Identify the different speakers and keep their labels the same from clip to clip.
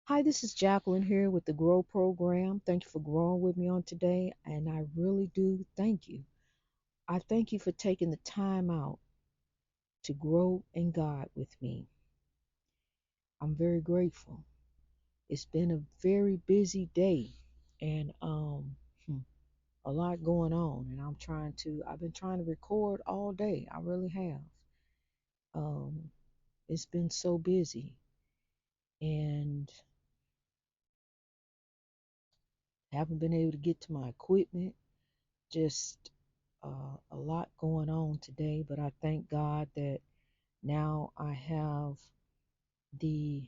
Speaker 1: Hi, this is Jacqueline here with the Grow Program. Thank you for growing with me on today, and I really do thank you. I thank you for taking the time out to grow in God with me. I'm very grateful. It's been a very busy day, and a lot going on, and I've been trying to record all day. I really have. Um, it's been so busy, and haven't been able to get to my equipment. Just a lot going on today, but I thank God that now I have the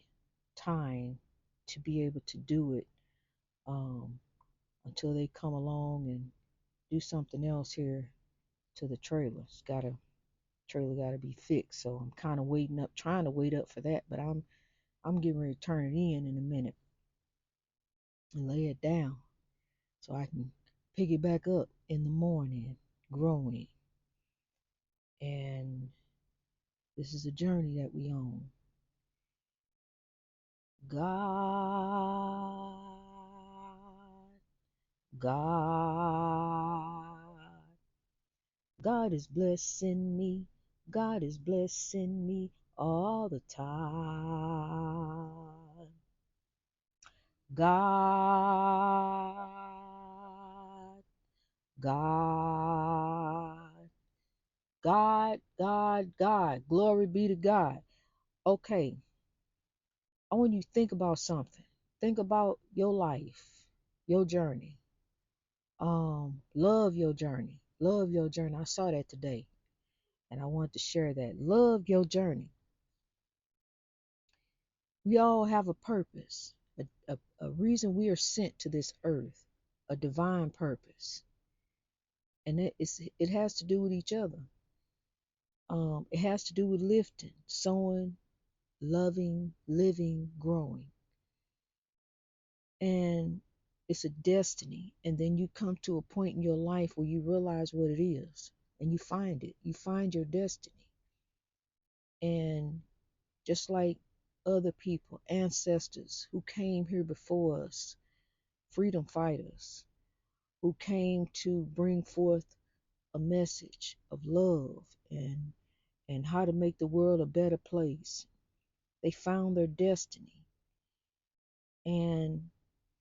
Speaker 1: time to be able to do it um, until they come along and do something else here to the trailer. Trailer got to be fixed, so I'm kind of waiting up, trying to wait up for that, but I'm getting ready to turn it in a minute and lay it down so I can pick it back up in the morning, growing. And this is a journey that we on. God, God, God is blessing me. God is blessing me all the time. God, God, God. Glory be to God. Okay, I want you to think about something. Think about your life, your journey. Love your journey. Love your journey. I saw that today and I want to share that. Love your journey. We all have a purpose, a reason we are sent to this earth, a divine purpose. And it has to do with each other. It has to do with lifting, sowing, loving, living, growing. And it's a destiny. And then you come to a point in your life where you realize what it is and you find it. You find your destiny. And just like other people, ancestors who came here before us, freedom fighters who came to bring forth a message of love and how to make the world a better place. They found their destiny, and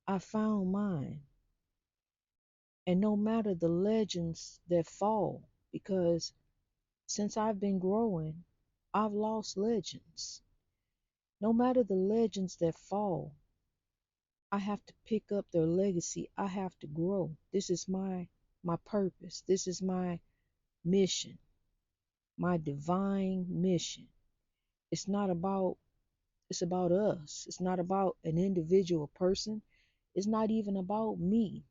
Speaker 1: I found mine. And no matter the legends that fall, because since I've been growing, I've lost legends. No matter the legends that fall, I have to pick up their legacy. I have to grow. This is my purpose. This is my mission, my divine mission. It's not about it's about us. It's not about an individual person. It's not even about me.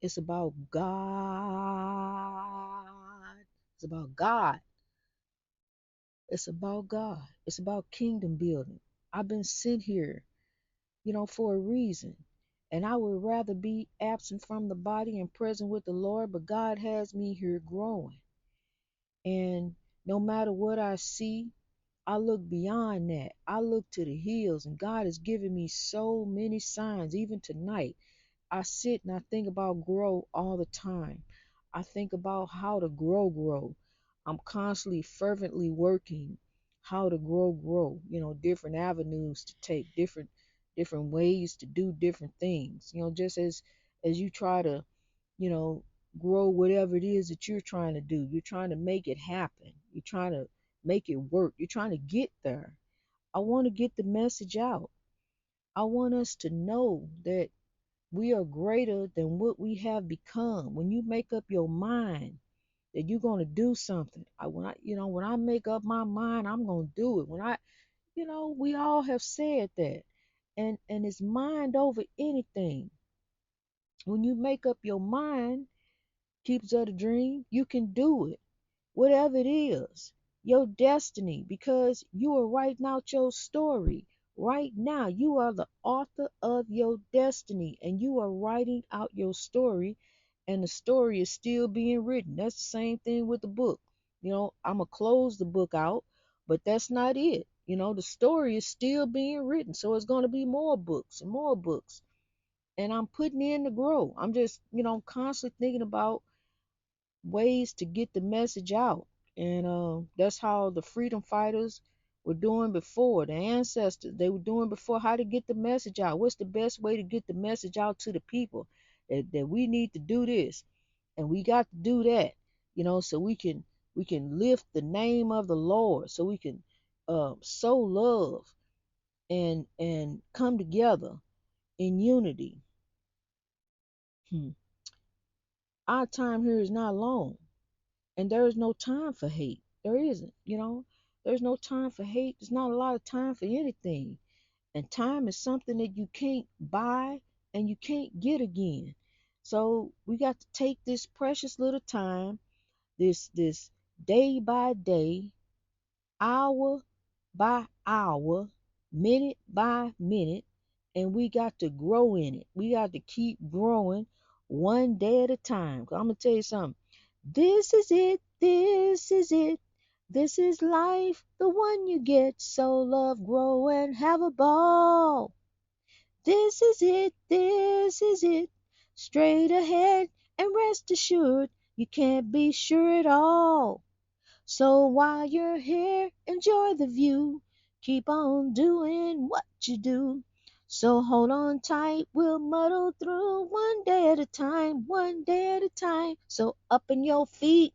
Speaker 1: It's about God. It's about God. It's about God. It's about kingdom building. I've been sent here, for a reason. And I would rather be absent from the body and present with the Lord, but God has me here growing. And no matter what I see, I look beyond that. I look to the hills, and God has given me so many signs. Even tonight, I sit and I think about grow all the time. I think about how to grow. I'm constantly fervently working how to grow, different avenues to take, different ways to do different things. Just as you try to, you know, grow whatever it is that you're trying to do. You're trying to make it happen. You're trying to make it work. You're trying to get there. I want to get the message out. I want us to know that we are greater than what we have become. When you make up your mind that you're going to do something, when I make up my mind, I'm going to do it. We all have said that. And it's mind over anything. When you make up your mind, keepers of the dream, you can do it. Whatever it is, your destiny, because you are writing out your story. Right now, you are the author of your destiny and you are writing out your story, and the story is still being written. That's the same thing with the book. I'm going to close the book out, but that's not it. The story is still being written. So it's going to be more books and more books. And I'm putting in to grow. I'm just, constantly thinking about ways to get the message out. And that's how the freedom fighters were doing before. The ancestors, they were doing before, how to get the message out. What's the best way to get the message out to the people? That we need to do this and we got to do that, so we can lift the name of the Lord, so we can sow love and come together in unity. Hmm. Our time here is not long, and there is no time for hate. There isn't. There's no time for hate. There's not a lot of time for anything. And time is something that you can't buy and you can't get again. So we got to take this precious little time, this day by day, hour by hour, minute by minute, and we got to grow in it. We got to keep growing one day at a time. I'm gonna tell you something. This is it. This is it. This is life, the one you get. So love, grow, and have a ball. This is it. This is it. Straight ahead and rest assured, you can't be sure at all. So while you're here, enjoy the view. Keep on doing what you do. So hold on tight, we'll muddle through one day at a time, one day at a time. So up in your feet,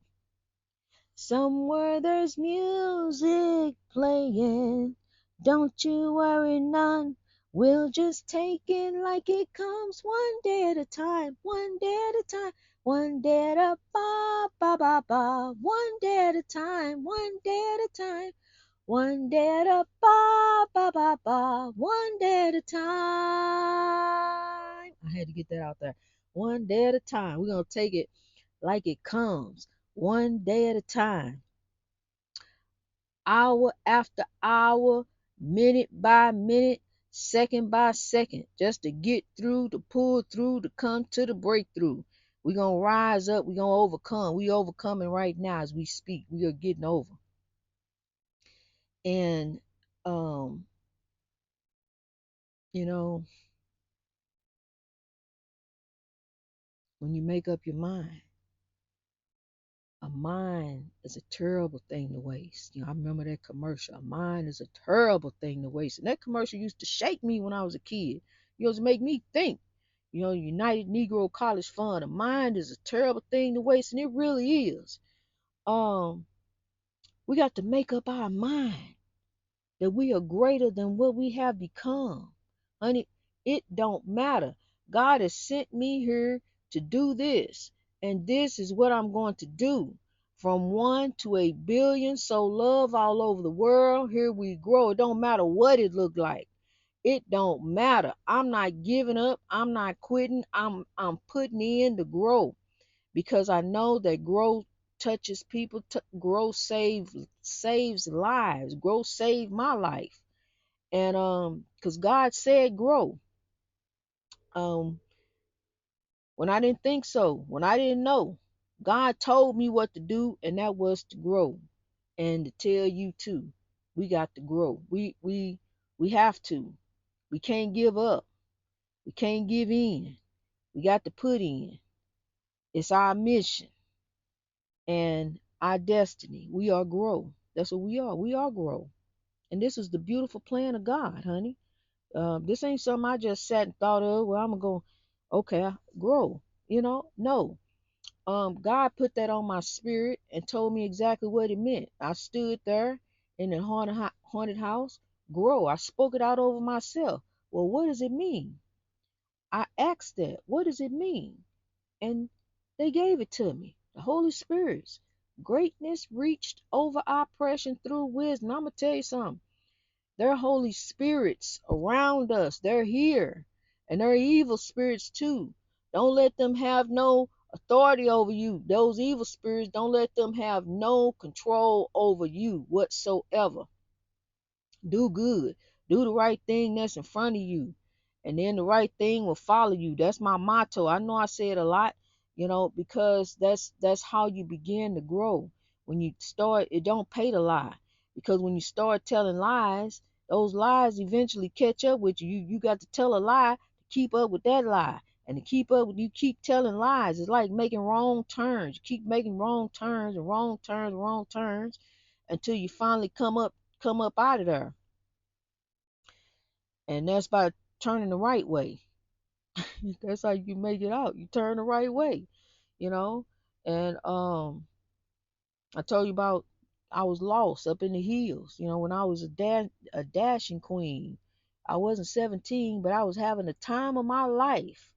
Speaker 1: somewhere there's music playing. Don't you worry none. We'll just take it like it comes, one day at a time, one day at a time, one day at a ba ba ba ba, one day at a time, one day at a time, one day at a ba ba ba ba, one day at a time. I had to get that out there. One day at a time. We're gonna take it like it comes, one day at a time, hour after hour, minute by minute, second by second, just to get through, to pull through, to come to the breakthrough. We're going to rise up. We're going to overcome. We overcoming right now as we speak. We are getting over. And, um, you know, when you make up your mind, a mind is a terrible thing to waste. I remember that commercial. A mind is a terrible thing to waste. And that commercial used to shake me when I was a kid. It used to make me think. United Negro College Fund. A mind is a terrible thing to waste, and it really is. Um, we got to make up our mind that we are greater than what we have become. Honey, it don't matter. God has sent me here to do this, and this is what I'm going to do. From 1 to 1 billion, sow love all over the world. Here we grow. It don't matter what it look like. It don't matter. I'm not giving up. I'm not quitting. I'm putting in to grow, because I know that growth touches people. Growth saves lives. Growth saved my life. And because God said grow. Um, when I didn't think so, when I didn't know, God told me what to do, and that was to grow. And to tell you too, we got to grow. We have to. We can't give up. We can't give in. We got to put in. It's our mission and our destiny. We are grow. That's what we are. We are grow. And this is the beautiful plan of God, honey. This ain't something I just sat and thought of. Well, I'm gonna go, okay, grow. No. God put that on my spirit and told me exactly what it meant. I stood there in the haunted house, grow. I spoke it out over myself. Well, what does it mean? I asked that. What does it mean? And they gave it to me. The Holy Spirit's greatness reached over oppression through wisdom. I'm gonna tell you something. There are Holy Spirits around us. They're here. And there are evil spirits too. Don't let them have no authority over you. Those evil spirits, don't let them have no control over you whatsoever. Do good. Do the right thing that's in front of you. And then the right thing will follow you. That's my motto. I know I say it a lot, because that's how you begin to grow. When you start, it don't pay to lie. because when you start telling lies, those lies eventually catch up with you. You got to tell a lie to keep up with that lie. And to keep up with you keep telling lies. It's like making wrong turns. You keep making wrong turns and wrong turns and wrong turns until you finally come up out of there. And that's by turning the right way. That's how you make it out. You turn the right way, you know? And I told you about I was lost up in the hills, when I was a dashing queen. I wasn't 17, but I was having the time of my life.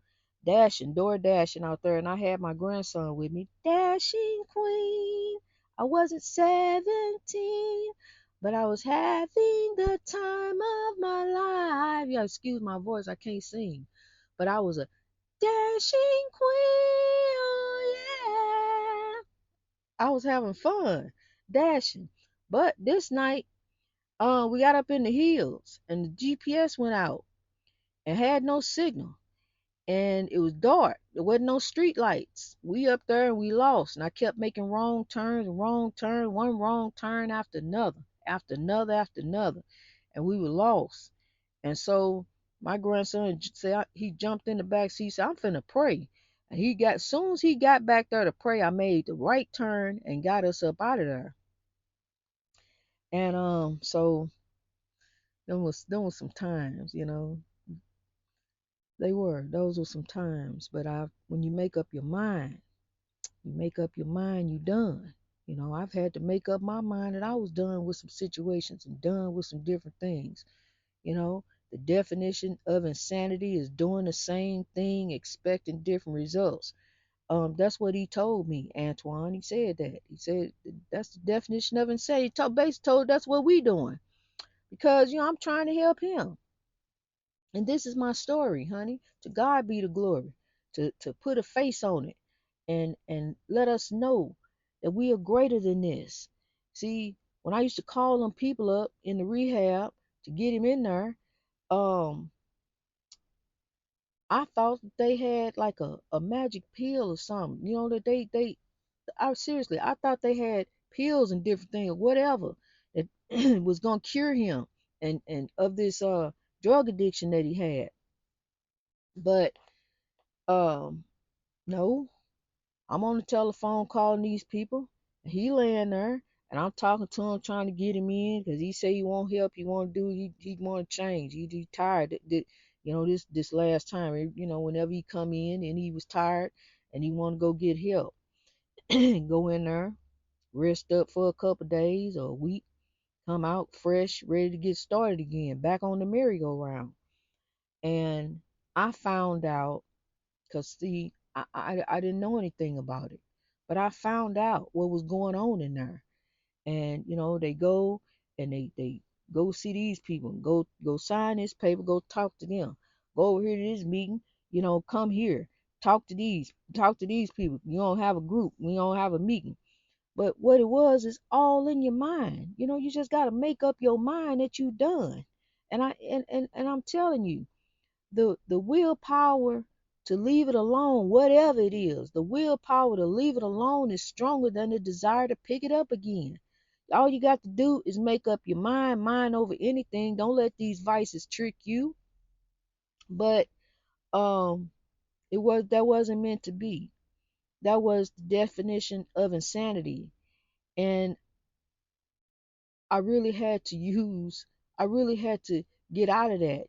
Speaker 1: Dashing, door dashing out there, and I had my grandson with me. Dashing queen. I wasn't 17, but I was having the time of my life. Yeah, excuse my voice, I can't sing. But I was a dashing queen. Oh yeah. I was having fun dashing. But this night, we got up in the hills and the GPS went out and had no signal. And it was dark. There wasn't no street lights. We up there and we lost. And I kept making wrong turns and wrong turns, one wrong turn after another, after another, after another. And we were lost. And so my grandson said he jumped in the back seat. Said, "I'm finna pray." And as soon as he got back there to pray, I made the right turn and got us up out of there. And so there was some times, those were some times. But when you make up your mind, you done. I've had to make up my mind that I was done with some situations and done with some different things. You know, the definition of insanity is doing the same thing, expecting different results. That's what he told me, Antoine. He said that. He said that's the definition of insanity. Basically told that's what we doing because I'm trying to help him, and this is my story, honey. To God be the glory. To put a face on it, and let us know that we are greater than this. See, when I used to call them people up in the rehab to get him in there, um, I thought that they had like a magic pill or something. That I seriously, I thought they had pills and different things or whatever that was gonna cure him and of this drug addiction that he had. But um no, I'm on the telephone calling these people. And he laying there and I'm talking to him trying to get him in because he say he won't help, he won't do, he want to change. He tired. This last time, whenever he come in and he was tired and he want to go get help, go in there, rest up for a couple of days or a week, come out fresh, ready to get started again, back on the merry-go-round. And I found out, because see, I didn't know anything about it, but I found out what was going on in there. And they go and they go see these people, go sign this paper, go talk to them, go over here to this meeting, come here, talk to these people. You don't have a group, we don't have a meeting. But what it was is all in your mind. You just got to make up your mind that you done. And I'm telling you, the willpower to leave it alone, whatever it is, the willpower to leave it alone is stronger than the desire to pick it up again. All you got to do is make up your mind over anything. Don't let these vices trick you. But um, that wasn't meant to be. That was the definition of insanity. And I really had to use, I really had to get out of that.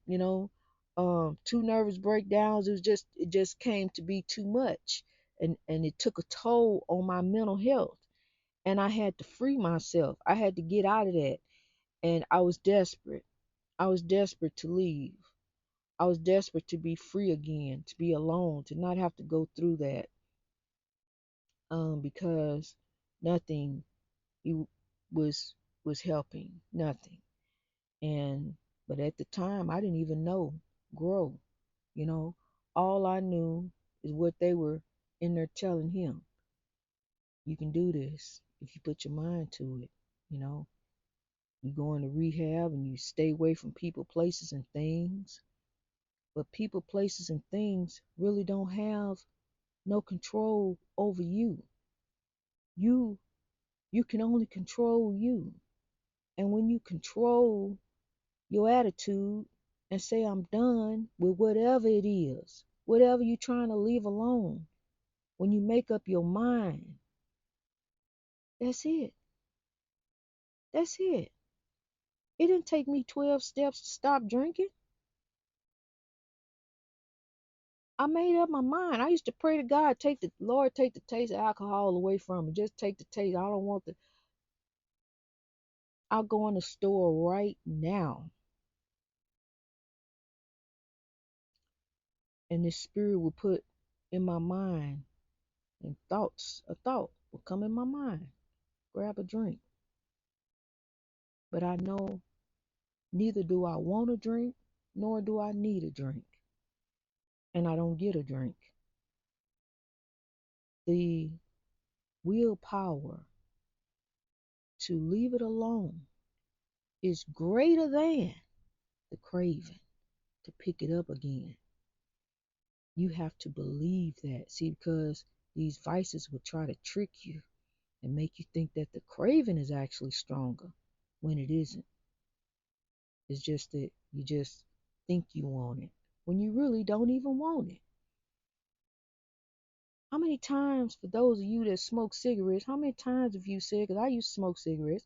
Speaker 1: Two nervous breakdowns. It just came to be too much, and it took a toll on my mental health. And I had to free myself. I had to get out of that, and I was desperate. I was desperate to leave. I was desperate to be free again, to be alone, to not have to go through that. Because nothing you was helping, nothing. And but at the time I didn't even know grow. you know all I knew is what they were in there telling him. You can do this if you put your mind to it. you know you go into rehab and you stay away from people, places, and things. But people, places, and things really don't have no control over you. You you can only control you. And when you control your attitude and say, I'm done with whatever it is, whatever you're trying to leave alone, when you make up your mind, that's it. That's it. It didn't take me 12 steps to stop drinking. I made up my mind. I used to pray to God, Lord, take the taste of alcohol away from me. Just take the taste. I don't want the. I'll go in the store right now, and this spirit will put in my mind, and a thought will come in my mind. Grab a drink. But I know neither do I want a drink, nor do I need a drink. And I don't get a drink. The willpower to leave it alone is greater than the craving to pick it up again. You have to believe that. See, because these vices will try to trick you and make you think that the craving is actually stronger when it isn't. It's just that you just think you want it when you really don't even want it. How many times, for those of you that smoke cigarettes, how many times have you said, because I used to smoke cigarettes,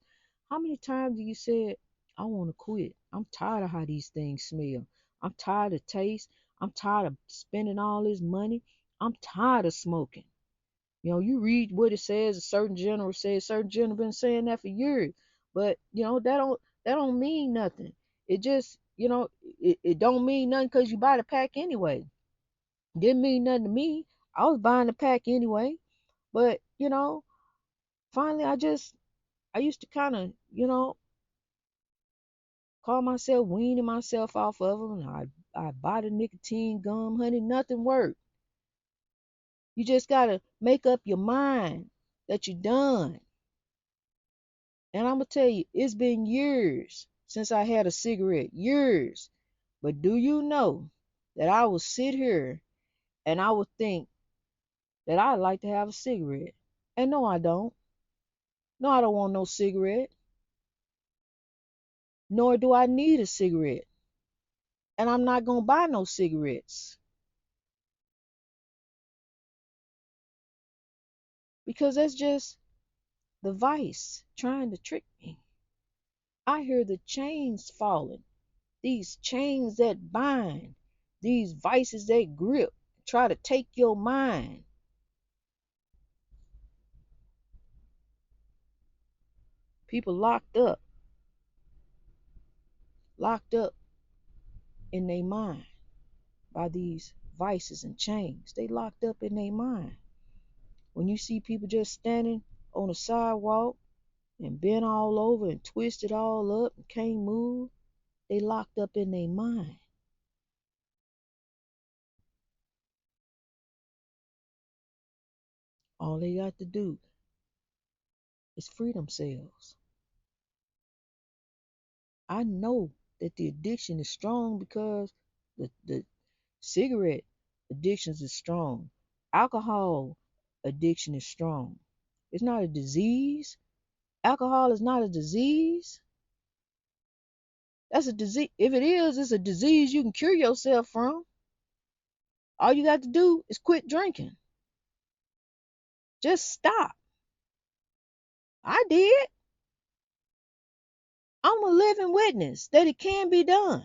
Speaker 1: how many times have you said, I want to quit. I'm tired of how these things smell. I'm tired of taste. I'm tired of spending all this money. I'm tired of smoking. You know, you read what it says, a certain general says, certain general been saying that for years. But, that don't mean nothing. It just, it don't mean nothing because you buy the pack anyway. Didn't mean nothing to me. I was buying the pack anyway. But, finally I used to kind of, call myself weaning myself off of them. And I buy the nicotine gum, honey, nothing worked. You just got to make up your mind that you're done. And I'm going to tell you, it's been years since I had a cigarette. Years. But do you know that I will sit here and I would think that I'd like to have a cigarette? And no, I don't. No, I don't want no cigarette. Nor do I need a cigarette. And I'm not going to buy no cigarettes. Because that's just the vice trying to trick me. I hear the chains falling. These chains that bind. These vices that grip. Try to take your mind. People locked up in their mind by these vices and chains. They locked up in their mind. When you see people just standing on the sidewalk and bent all over and twisted all up and can't move, they locked up in their mind. All they got to do is free themselves. I know that the addiction is strong because the cigarette addictions is strong. Alcohol addiction is strong. It's not a disease. Alcohol is not a disease. That's a disease. If it is, it's a disease you can cure yourself from. All you got to do is quit drinking. Just stop. I did. I'm a living witness that it can be done.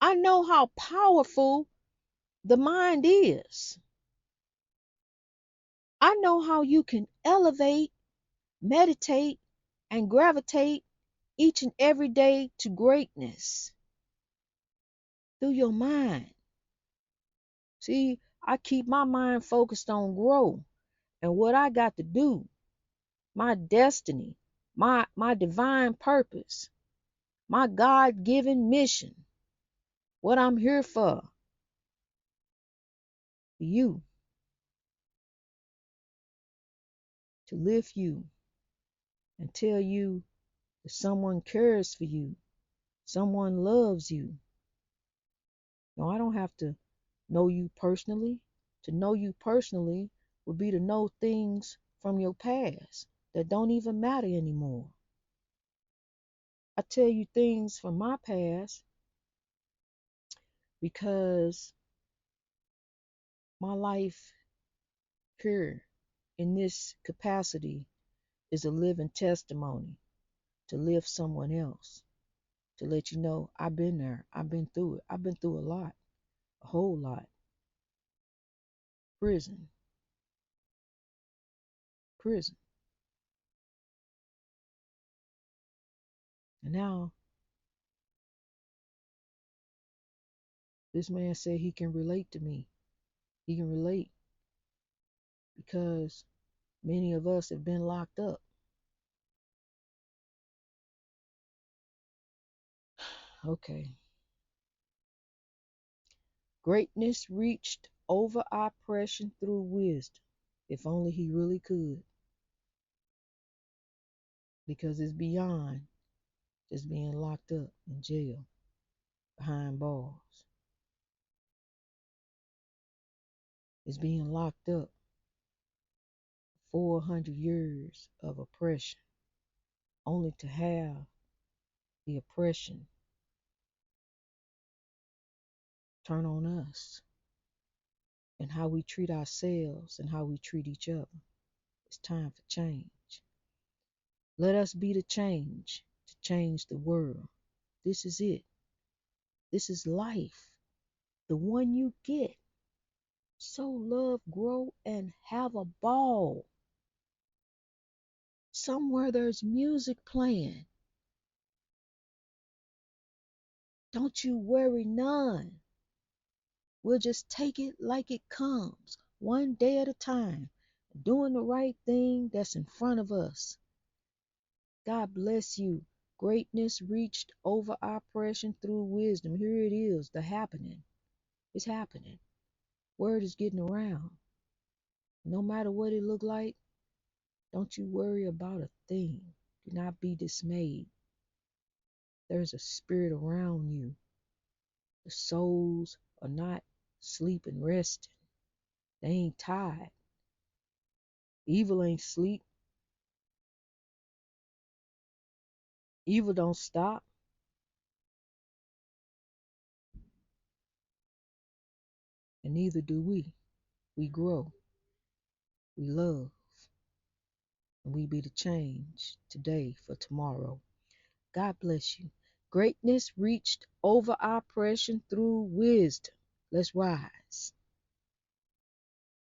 Speaker 1: I know how powerful the mind is. I know how you can elevate, meditate, and gravitate each and every day to greatness through your mind. See, I keep my mind focused on growth and what I got to do, my destiny, my divine purpose, my God-given mission, what I'm here for you, to lift you and tell you that someone cares for you, someone loves you. No, I don't have to know you personally. To know you personally would be to know things from your past that don't even matter anymore. I tell you things from my past because my life here in this capacity is a living testimony to lift someone else, to let you know I've been there, I've been through it, I've been through a lot, a whole lot. Prison, prison. And now this man said he can relate to me. He can relate because many of us have been locked up. Okay. Greatness reached over oppression through wisdom. If only he really could, because it's beyond just being locked up in jail behind bars. It's being locked up 400 years of oppression, only to have the oppression turn on us and how we treat ourselves and how we treat each other. It's time for change. Let us be the change to change the world. This is it. This is life, the one you get. Sow love, grow, and have a ball. Somewhere there's music playing. Don't you worry none. We'll just take it like it comes, one day at a time, doing the right thing that's in front of us. God bless you. Greatness reached over oppression through wisdom. Here it is, the happening. It's happening. Word is getting around. No matter what it look like, don't you worry about a thing. Do not be dismayed. There's a spirit around you. The souls are not sleeping, resting. They ain't tired. Evil ain't sleep. Evil don't stop. And neither do we. We grow. We love. And we be the change today for tomorrow. God bless you. Greatness reached over oppression through wisdom. Let's rise.